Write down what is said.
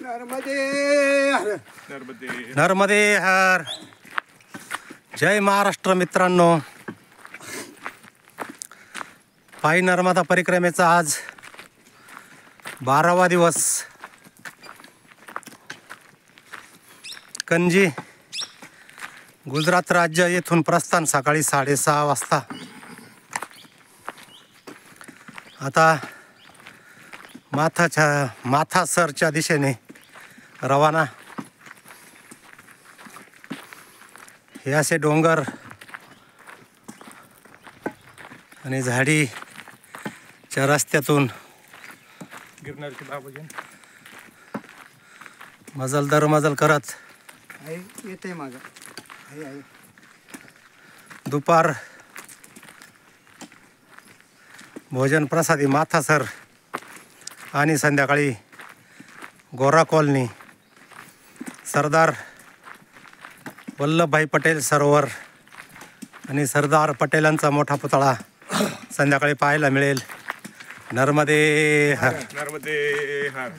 नर्मदे हर. नर्मदे हर. जय महाराष्ट्र मित्रांनो. पायी नर्मदा परिक्रमेचा आज 12वा दिवस. कंजी गुजरात राज्य येथून प्रस्थान सकाळी 6:30 वाजता. आता माथासरच्या दिशेने रवाना. हे असे डोंगर आणि झाडीच्या रस्त्यातून गिरणारचे बाबाजी मजल दर मजल करत येते माझा आहे. दुपार भोजन प्रसादी माथासर आणि संध्याकाळी गोरा कॉलनी, सरदार वल्लभभाई पटेल सरोवर आणि सरदार पटेलांचा मोठा पुतळा संध्याकाळी पाहायला मिळेल. नर्मदे हर. नर्मदे हर.